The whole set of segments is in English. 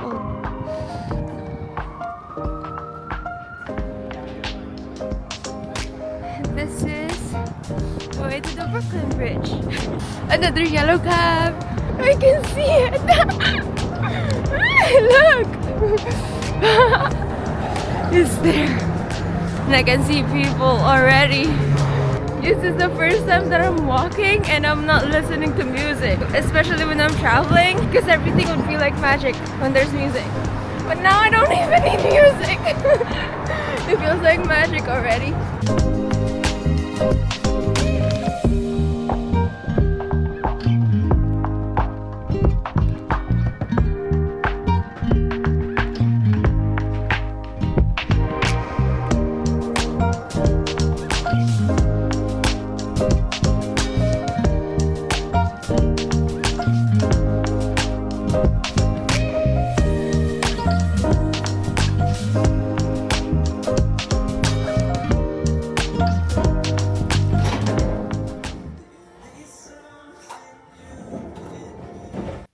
beautiful. This is the way to the Brooklyn Bridge. Another yellow cab. I can see it. Look. It's there. And I can see people already. This is the first time that I'm walking and I'm not listening to music, especially when I'm traveling, because everything would feel like magic when there's music. But now I don't even need music. It feels like magic already.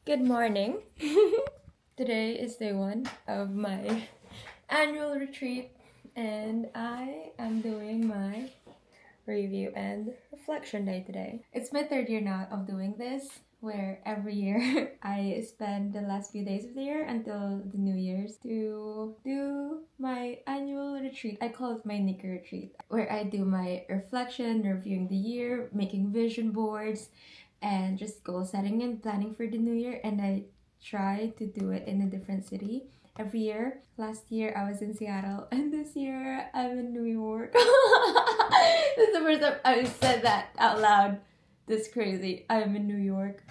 Good morning. Today is day one of my annual retreat and I am doing my review and reflection day today. It's my third year now of doing this, where every year I spend the last few days of the year until the New Year's to do my annual retreat. I call it my Nika retreat, where I do my reflection, reviewing the year, making vision boards, and just goal setting and planning for the new year. And I try to do it in a different city every year. Last year I was in Seattle and this year I'm in New York. This is the first time I said that out loud. This crazy. I'm in New York.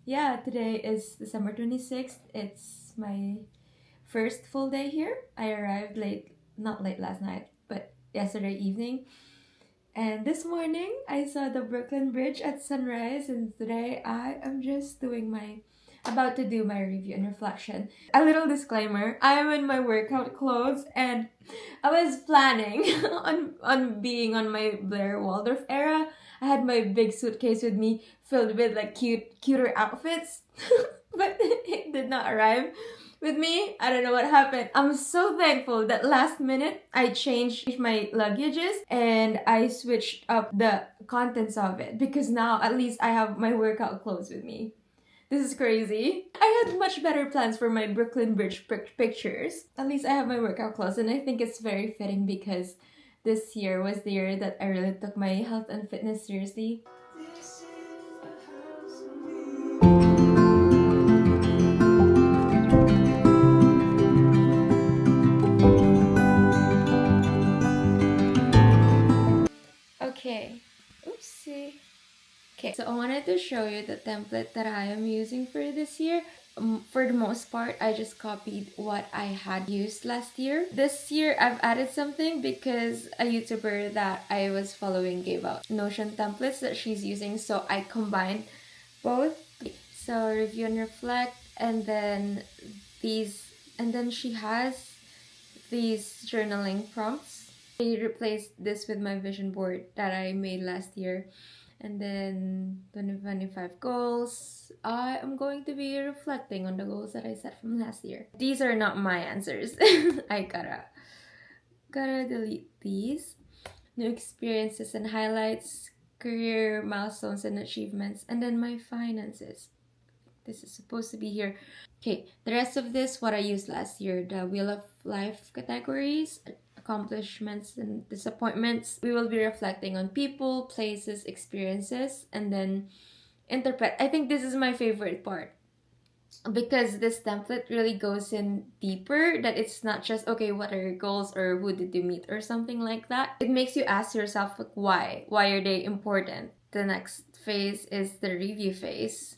Yeah, today is December 26th. It's my first full day here. I arrived not late last night, but yesterday evening. And this morning, I saw the Brooklyn Bridge at sunrise, and today I am just about to do my review and reflection. A little disclaimer, I am in my workout clothes, and I was planning on being on my Blair Waldorf era. I had my big suitcase with me filled with like cuter outfits, but it did not arrive with me. I don't know what happened. I'm so thankful that last minute I changed my luggages and I switched up the contents of it, because now at least I have my workout clothes with me. This is crazy. I had much better plans for my Brooklyn Bridge pictures. At least I have my workout clothes, and I think it's very fitting because this year was the year that I really took my health and fitness seriously. Okay, oopsie. Okay, so I wanted to show you the template that I am using for this year. For the most part, I just copied what I had used last year. This year, I've added something because a YouTuber that I was following gave out Notion templates that she's using, so I combined both. So review and reflect, and then she has these journaling prompts. I replaced this with my vision board that I made last year. And then 2025 goals. I am going to be reflecting on the goals that I set from last year. These are not my answers. I gotta delete these. New experiences and highlights, career milestones and achievements, and then my finances. This is supposed to be here. Okay, the rest of this, what I used last year, the Wheel of Life categories, accomplishments and disappointments. We will be reflecting on people, places, experiences, and then interpret. I think this is my favorite part, because this template really goes in deeper, that it's not just, okay, what are your goals or who did you meet or something like that. It makes you ask yourself, like, why are they important? The next phase is the review phase.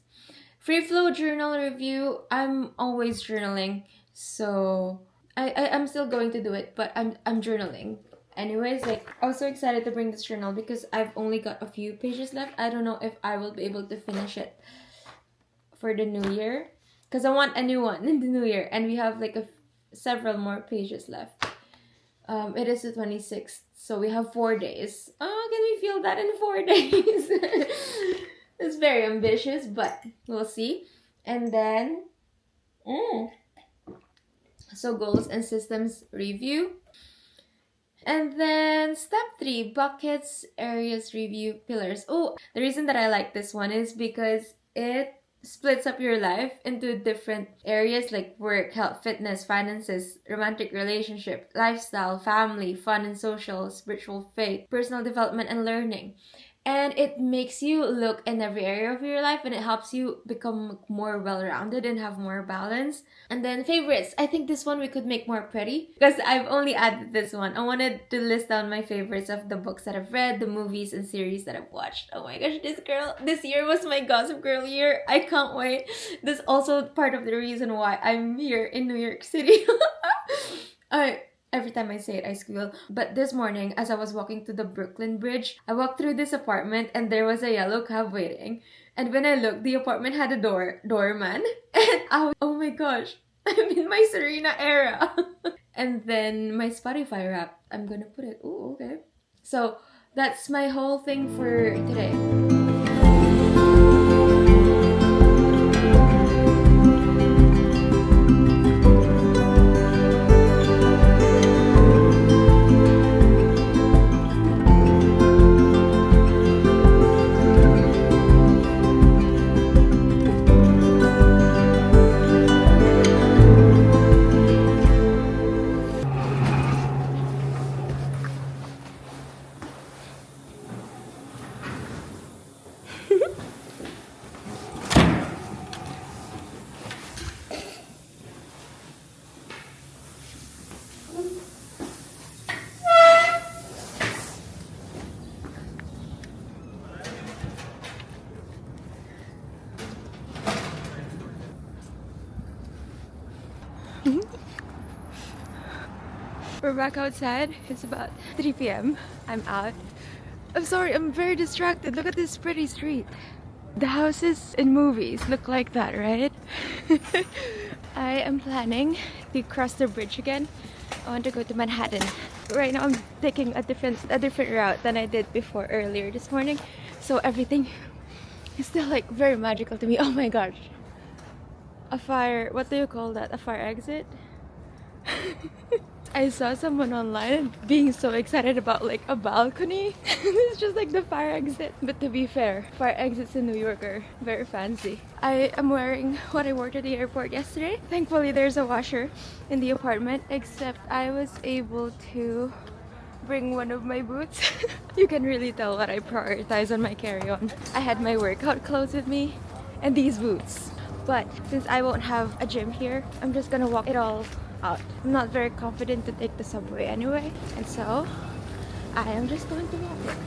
Free flow journal review. I'm always journaling, so I'm still going to do it, but I'm journaling. Anyways, like, I was so excited to bring this journal because I've only got a few pages left. I don't know if I will be able to finish it for the new year, because I want a new one in the new year, and we have like several more pages left. It is the 26th, so we have 4 days. Oh, can we feel that in 4 days? It's very ambitious, but we'll see. And then Mm. So goals and systems review. And then step 3, buckets, areas, review, pillars. Oh, the reason that I like this one is because it splits up your life into different areas like work, health, fitness, finances, romantic relationship, lifestyle, family, fun and social, spiritual faith, personal development and learning. And it makes you look in every area of your life, and it helps you become more well-rounded and have more balance. And then favorites. I think this one we could make more pretty because I've only added this one. I wanted to list down my favorites of the books that I've read, the movies and series that I've watched. Oh my gosh, this year was my Gossip Girl year. I can't wait. This is also part of the reason why I'm here in New York City. Every time I say it, I squeal. But this morning, as I was walking to the Brooklyn Bridge, I walked through this apartment and there was a yellow cab waiting. And when I looked, the apartment had a doorman. And I was, oh my gosh, I'm in my Serena era. And then my Spotify rap, I'm gonna put it. Oh, okay. So that's my whole thing for today. We're back outside. It's about 3 p.m. I'm out. I'm sorry, I'm very distracted. Look at this pretty street. The houses in movies look like that, right? I am planning to cross the bridge again. I want to go to Manhattan. Right now I'm taking a different route than I did before earlier this morning. So everything is still like very magical to me. Oh my gosh. A fire, what do you call that? A fire exit? I saw someone online being so excited about like a balcony. It's just like the fire exit. But to be fair, fire exits in New York are very fancy. I am wearing what I wore to the airport yesterday. Thankfully there's a washer in the apartment, except I was able to bring one of my boots. You can really tell what I prioritize on my carry-on. I had my workout clothes with me and these boots. But since I won't have a gym here, I'm just gonna walk it all out. I'm not very confident to take the subway anyway, and so I am just going to walk it.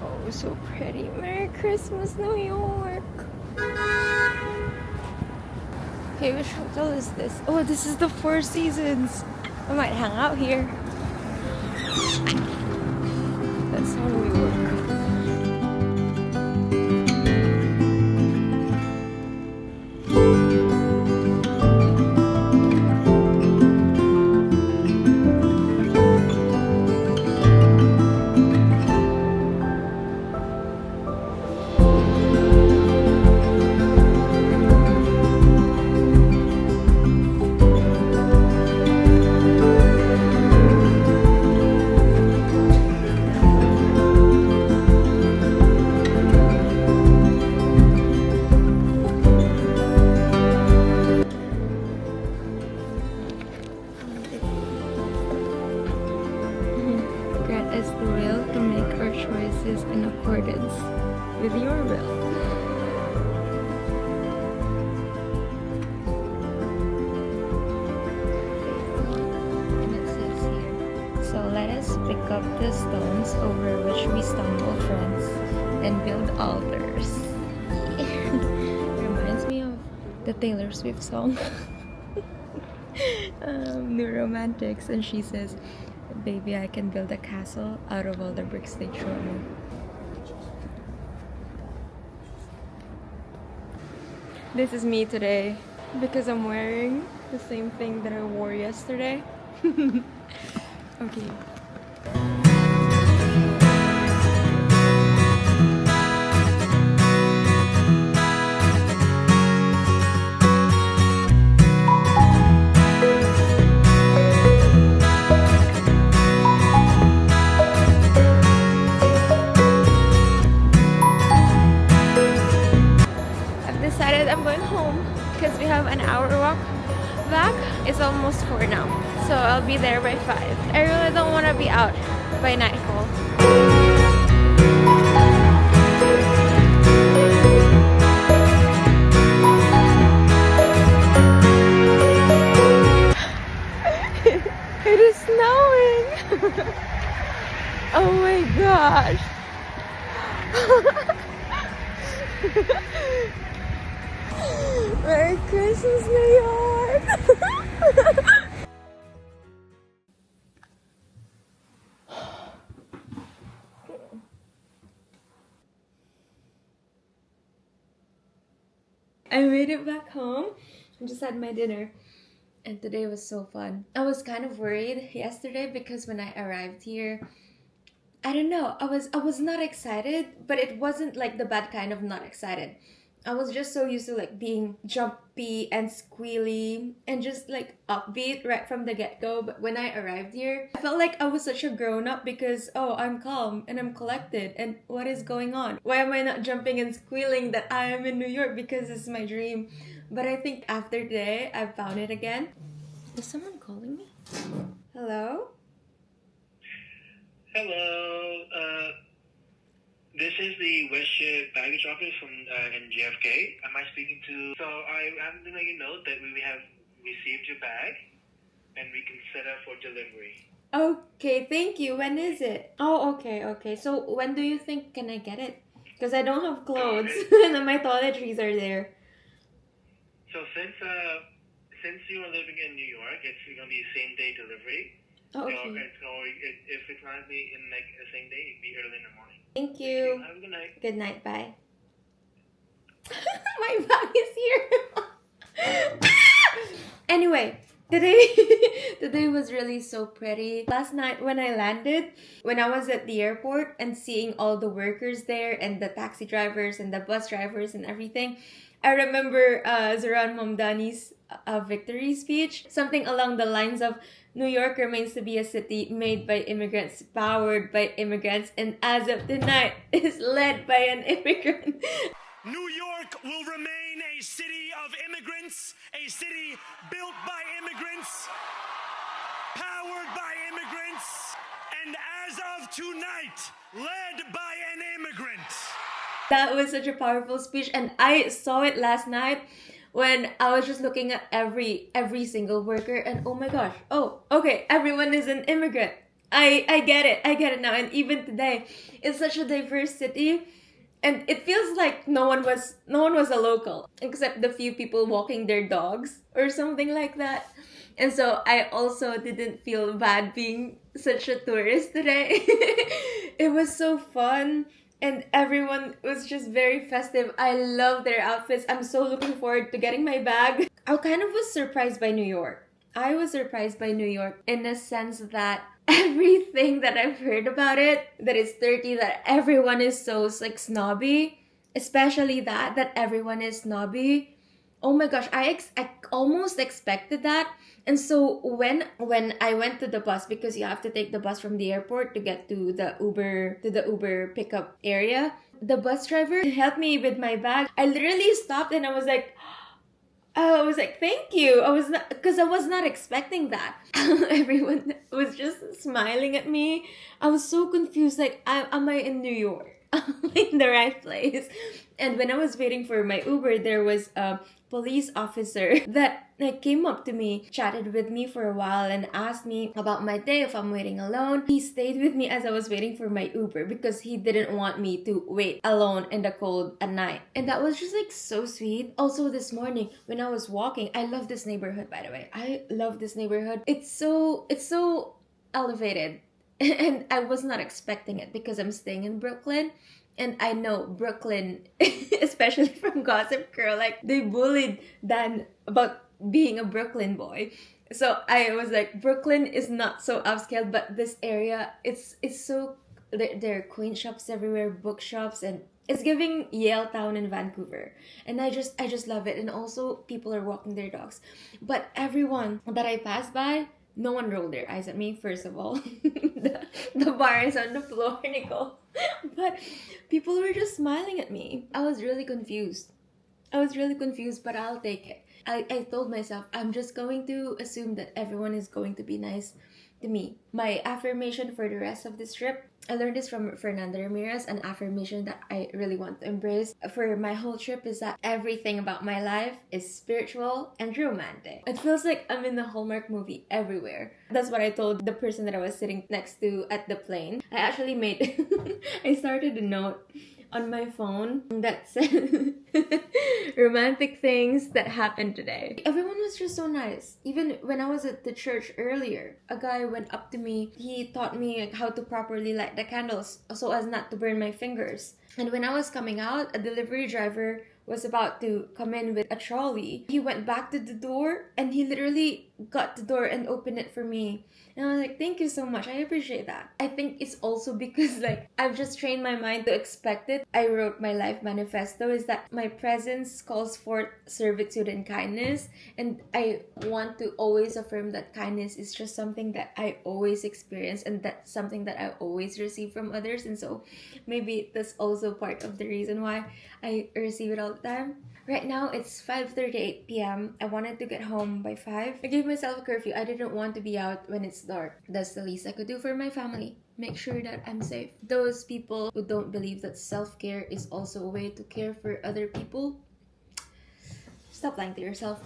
Oh, so pretty. Merry Christmas, New York. Okay, which hotel is this? Oh, this is the Four Seasons. I might hang out here. That's how we work. In accordance with your will. And it says here, so let us pick up the stones over which we stumble, friends, and build altars. Reminds me of the Taylor Swift song, New Romantics, and she says, baby, I can build a castle out of all the bricks they throw me. This is me today because I'm wearing the same thing that I wore yesterday. Okay. I've decided I'm going home because we have an hour walk back. It's almost 4 now, so I'll be there by 5. I really don't want to be out by nightfall. It is snowing! Oh my gosh! Merry Christmas, New York! I made it back home. I just had my dinner. And today was so fun. I was kind of worried yesterday because when I arrived here, I don't know, I was not excited, but it wasn't like the bad kind of not excited. I was just so used to like being jumpy and squealy and just like upbeat right from the get-go. But when I arrived here, I felt like I was such a grown-up because, oh, I'm calm and I'm collected and what is going on? Why am I not jumping and squealing that I am in New York because it's my dream? But I think after today, I found it again. Is someone calling me? Hello? Hello, this is the WestJet baggage office from in JFK. Am I speaking to? So I happen to let you know that we have received your bag, and we can set up for delivery. Okay, thank you. When is it? Oh, okay. So when do you think can I get it? Because I don't have clothes and my toiletries are there. So since you are living in New York, it's gonna be same day delivery. Oh, okay. If it's not be in like the same day, it'd be early in the morning. Thank you. Have a good night. Good night. Bye. My bag is here. Anyway, today was really so pretty. Last night when I landed, when I was at the airport and seeing all the workers there and the taxi drivers and the bus drivers and everything, I remember Zoran Mamdani's victory speech, something along the lines of New York remains to be a city made by immigrants, powered by immigrants, and as of tonight is led by an immigrant. New York will remain a city of immigrants, a city built by immigrants, powered by immigrants, and as of tonight, led by an immigrant. That was such a powerful speech, and I saw it last night when I was just looking at every single worker, and oh my gosh, oh, okay, everyone is an immigrant. I get it now. And even today, it's such a diverse city, and it feels like no one was a local except the few people walking their dogs or something like that. And so I also didn't feel bad being such a tourist today. It was so fun. And everyone was just very festive. I love their outfits. I'm so looking forward to getting my bag. I kind of was surprised by New York. I was surprised by New York in the sense that everything that I've heard about it, that it's dirty, that everyone is so like snobby, especially that everyone is snobby. Oh my gosh, I almost expected that. And so when I went to the bus, because you have to take the bus from the airport to get to the Uber pickup area, the bus driver helped me with my bag. I literally stopped and I was like, thank you. I was not expecting that. Everyone was just smiling at me. I was so confused. Like, am I in New York? Am I in the right place? And when I was waiting for my Uber, there was a police officer that came up to me, chatted with me for a while, and asked me about my day, if I'm waiting alone. He stayed with me as I was waiting for my Uber because he didn't want me to wait alone in the cold at night. And that was just like so sweet. Also this morning when I was walking, I love this neighborhood, by the way. I love this neighborhood. It's so elevated. And I was not expecting it because I'm staying in Brooklyn. And I know Brooklyn, especially from Gossip Girl, like they bullied Dan about being a Brooklyn boy. So I was like, Brooklyn is not so upscale, but this area, it's so, there are quaint shops everywhere, bookshops, and it's giving Yale Town in Vancouver. And I just love it. And also people are walking their dogs. But everyone that I passed by, no one rolled their eyes at me, first of all. The bar is on the floor, Nicole. But people were just smiling at me. I was really confused. But I'll take it. I told myself, I'm just going to assume that everyone is going to be nice to me. My affirmation for the rest of this trip, I learned this from Fernando Ramirez, an affirmation that I really want to embrace for my whole trip is that everything about my life is spiritual and romantic. It feels like I'm in the Hallmark movie everywhere. That's what I told the person that I was sitting next to at the plane. I actually made, I started a note on my phone that said romantic things that happened today. Everyone was just so nice. Even when I was at the church earlier, a guy went up to me. He taught me like, how to properly light the candles so as not to burn my fingers. And when I was coming out, a delivery driver was about to come in with a trolley. He went back to the door and he literally got the door and opened it for me. And I was like, thank you so much. I appreciate that. I think it's also because like I've just trained my mind to expect it. I wrote my life manifesto is that my presence calls forth servitude and kindness. And I want to always affirm that kindness is just something that I always experience and that's something that I always receive from others. And so maybe that's also part of the reason why I receive it all the time. Right now, it's 5:38 p.m. I wanted to get home by 5. I gave myself a curfew. I didn't want to be out when it's dark. That's the least I could do for my family. Make sure that I'm safe. Those people who don't believe that self-care is also a way to care for other people, stop lying to yourself.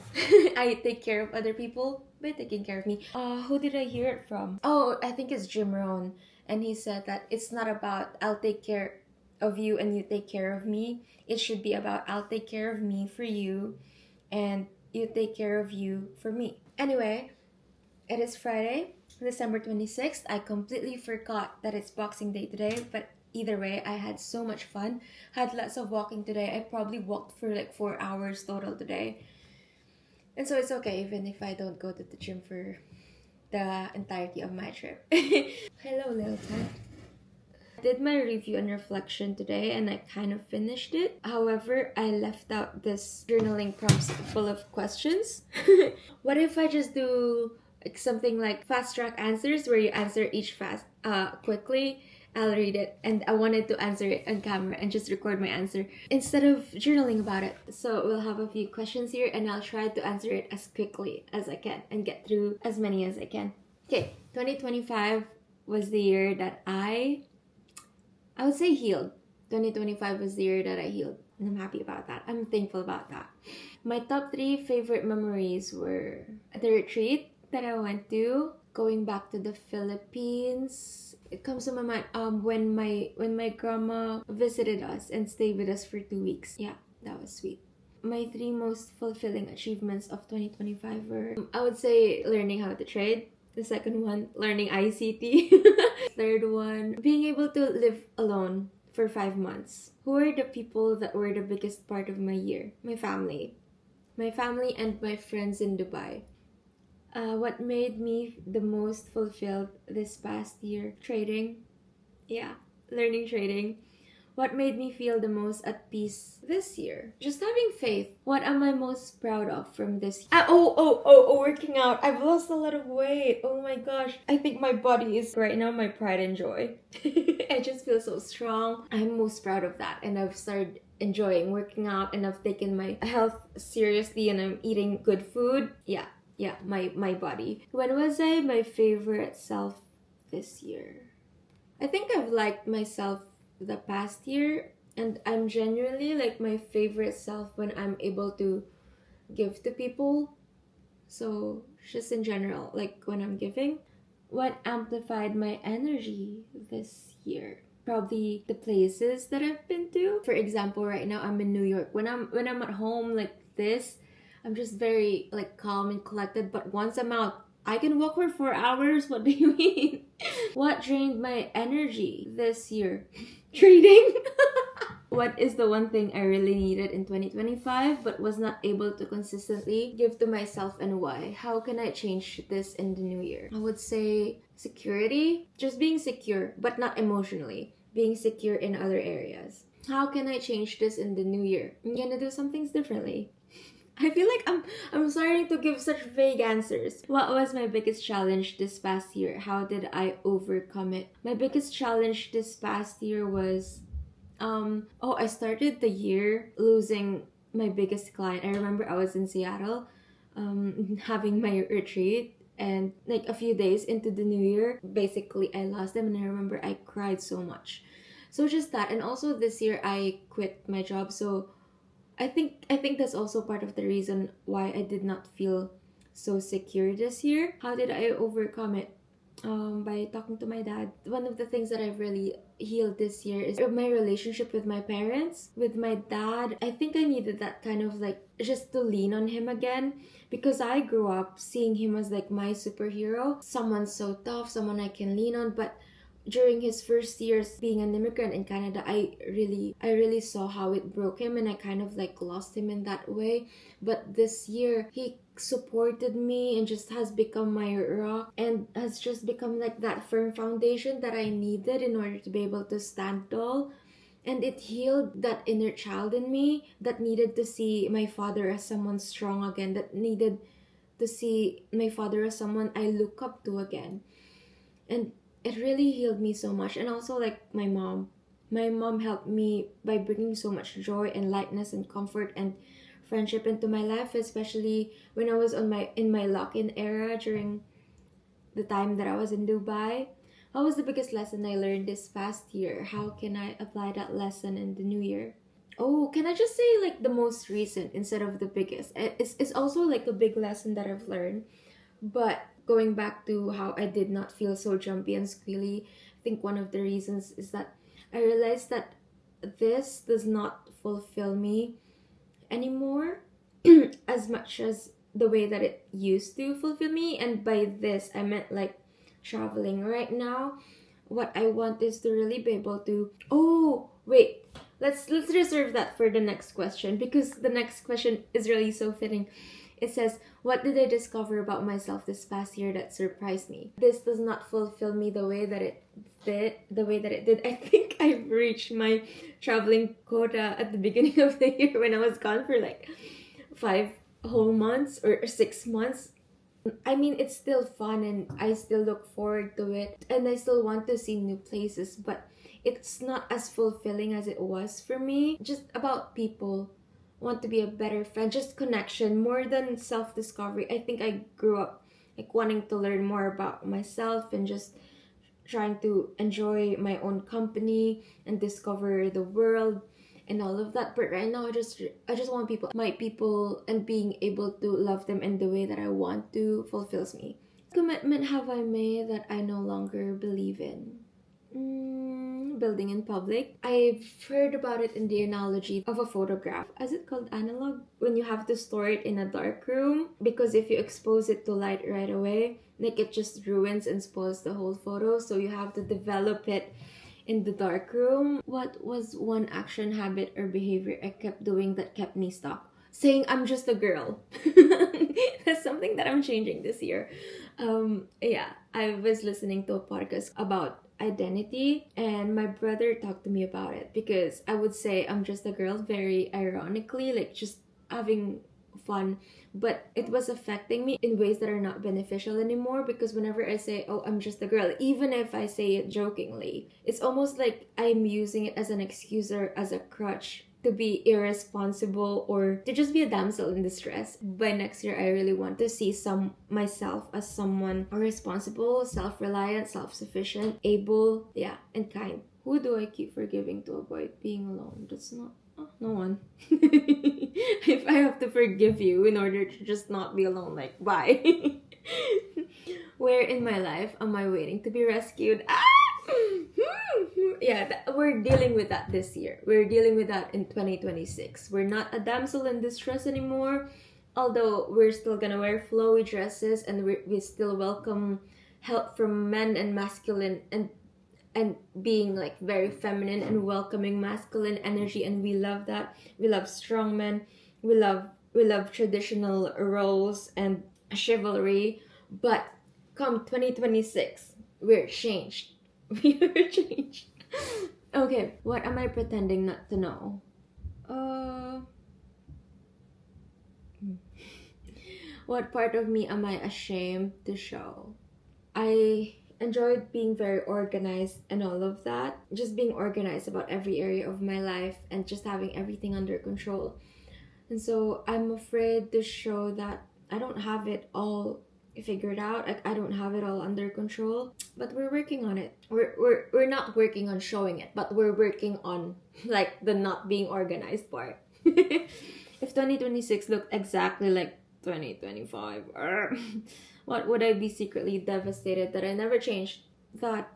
I take care of other people by taking care of me. Who did I hear it from? Oh, I think it's Jim Rohn. And he said that it's not about I'll take care of you and you take care of me. It should be about I'll take care of me for you and you take care of you for me. Anyway, it is Friday, December 26th. I completely forgot that it's Boxing Day today, but either way, I had so much fun. Had lots of walking today. I probably walked for like 4 hours total today. And so it's okay even if I don't go to the gym for the entirety of my trip. Hello, little cat. Did my review and reflection today and I kind of finished it. However, I left out this journaling prompts full of questions. What if I just do like something like fast track answers where you answer each quickly? I'll read it and I wanted to answer it on camera and just record my answer instead of journaling about it. So we'll have a few questions here and I'll try to answer it as quickly as I can and get through as many as I can. Okay, 2025 was the year that I would say healed. 2025 was the year that I healed. And I'm happy about that. I'm thankful about that. My top 3 favorite memories were the retreat that I went to, going back to the Philippines. It comes to my mind when my grandma visited us and stayed with us for 2 weeks. Yeah, that was sweet. My 3 most fulfilling achievements of 2025 were, I would say, learning how to trade. The second one, learning ICT. Third one, being able to live alone for 5 months. Who are the people that were the biggest part of my year? My family. My family and my friends in Dubai. What made me the most fulfilled this past year? Trading. Yeah, learning trading. What made me feel the most at peace this year? Just having faith. What am I most proud of from this year? Working out. I've lost a lot of weight. Oh my gosh. I think my body is right now my pride and joy. I just feel so strong. I'm most proud of that. And I've started enjoying working out and I've taken my health seriously and I'm eating good food. Yeah, my body. When was I my favorite self this year? I think I've liked myself the past year and I'm genuinely like my favorite self when I'm able to give to people. So just in general, like when I'm giving. What amplified my energy this year? Probably the places that I've been to. For example, right now I'm in New York. When I'm at home like this, I'm just very like calm and collected, but once I'm out, I can walk for 4 hours. What do you mean? What drained my energy this year? Trading. What is the one thing I really needed in 2025 but was not able to consistently give to myself, and why? How can I change this in the new year? I would say security. Just being secure, but not emotionally. Being secure in other areas. How can I change this in the new year? I'm gonna do some things differently. I feel like I'm starting to give such vague answers. What was my biggest challenge this past year? How did I overcome it? My biggest challenge this past year was I started the year losing my biggest client. I remember I was in Seattle having my retreat, and like a few days into the new year, basically I lost them, and I remember I cried so much. So just that, and also this year I quit my job, so I think that's also part of the reason why I did not feel so secure this year. How did I overcome it? By talking to my dad. One of the things that I've really healed this year is my relationship with my parents. With my dad, I think I needed that kind of like just to lean on him again, because I grew up seeing him as like my superhero, someone so tough, someone I can lean on. But during his first years being an immigrant in Canada, I really saw how it broke him, and I kind of like lost him in that way. But this year he supported me and just has become my rock, and has just become like that firm foundation that I needed in order to be able to stand tall. And it healed that inner child in me that needed to see my father as someone strong again, that needed to see my father as someone I look up to again. And it really healed me so much. And also like my mom helped me by bringing so much joy and lightness and comfort and friendship into my life, especially when I was in my lock-in era during the time that I was in Dubai. What was the biggest lesson I learned this past year? How can I apply that lesson in the new year? Oh, can I just say like the most recent instead of the biggest? It's also like a big lesson that I've learned. But going back to how I did not feel so jumpy and squealy, I think one of the reasons is that I realized that this does not fulfill me anymore as much as the way that it used to fulfill me. And by this I meant like traveling. Right now what I want is to really be able to let's reserve that for the next question, because the next question is really so fitting. It says, what did I discover about myself this past year that surprised me? This does not fulfill me the way that it did. I think I've reached my traveling quota at the beginning of the year when I was gone for like 5 whole months or 6 months. I mean, it's still fun and I still look forward to it and I still want to see new places, but it's not as fulfilling as it was for me. Just about people, want to be a better friend, just connection more than self-discovery. I think I grew up like wanting to learn more about myself and just trying to enjoy my own company and discover the world and all of that. But right now I just want my people, and being able to love them in the way that I want to fulfills me. Commitment have I made that I no longer believe in? Building in public. I've heard about it in the analogy of a photograph. Is it called analog? When you have to store it in a dark room, because if you expose it to light right away, like it just ruins and spoils the whole photo. So you have to develop it in the dark room. What was one action, habit, or behavior I kept doing that kept me stuck? Saying I'm just a girl. That's something that I'm changing this year. I was listening to a podcast about identity, and my brother talked to me about it, because I would say I'm just a girl very ironically, like just having fun, but it was affecting me in ways that are not beneficial anymore, because whenever I say, oh, I'm just a girl, even if I say it jokingly, it's almost like I'm using it as an excuse or as a crutch to be irresponsible or to just be a damsel in distress. By next year, I really want to see myself as someone responsible, self-reliant, self-sufficient, able, and kind. Who do I keep forgiving to avoid being alone? That's not... no one. If I have to forgive you in order to just not be alone, like, bye. Where in my life am I waiting to be rescued? We're dealing with that this year. We're dealing with that in 2026. We're not a damsel in distress anymore, although we're still gonna wear flowy dresses and we still welcome help from men and masculine and and being like very feminine and welcoming masculine energy, and we love that. We love strong men. We love traditional roles and chivalry. But come 2026, we're changed. We are changed. Okay, what am I pretending not to know? What part of me am I ashamed to show? I enjoyed being very organized and all of that. Just being organized about every area of my life and just having everything under control. And so I'm afraid to show that I don't have it all figured out. Like, I don't have it all under control. But we're working on it. We're not working on showing it, but we're working on like the not being organized part. If 2026 looked exactly like 2025, what would I be secretly devastated that I never changed? That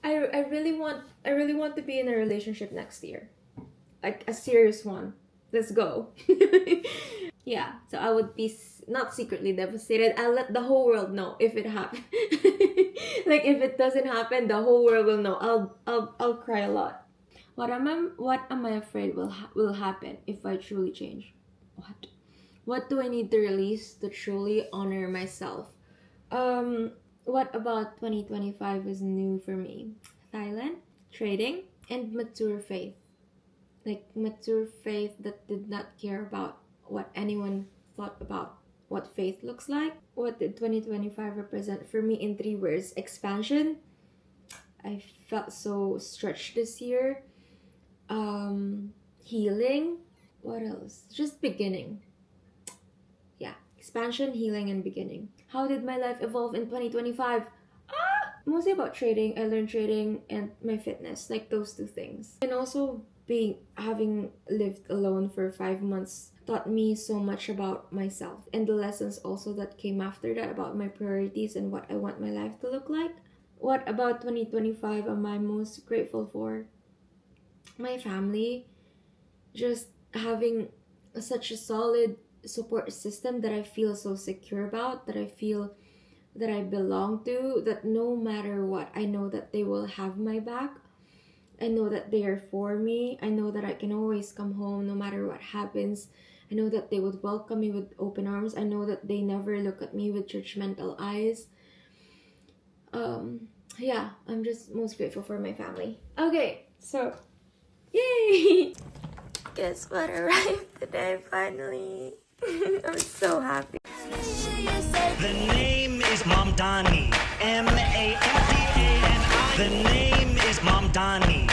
I really want to be in a relationship next year, like a serious one. Let's go. Yeah, so I would be not secretly devastated. I'll let the whole world know if it happens. Like, if it doesn't happen, the whole world will know. I'll cry a lot. What am I afraid will happen if I truly change? What do I need to release to truly honor myself? What about 2025 is new for me? Thailand, trading, and mature faith. Like, mature faith that did not care about what anyone thought about what faith looks like. What did 2025 represent for me in 3 words? Expansion. I felt so stretched this year. Healing. What else? Just beginning. Yeah, expansion, healing, and beginning. How did my life evolve in 2025? Mostly about trading. I learned trading and my fitness, like those 2 things. And also having lived alone for 5 months taught me so much about myself, and the lessons also that came after that about my priorities and what I want my life to look like. What about 2025 am I most grateful for? My family. Just having such a solid support system that I feel so secure about, that I feel that I belong to, that no matter what, I know that they will have my back. I know that they are for me. I know that I can always come home no matter what happens. I know that they would welcome me with open arms. I know that they never look at me with judgmental eyes. Yeah, I'm just most grateful for my family. Okay, so, yay! Guess what arrived today, finally. I'm so happy. The name is Mamdani. M-A-M-D-A-N-I. The name is Mamdani.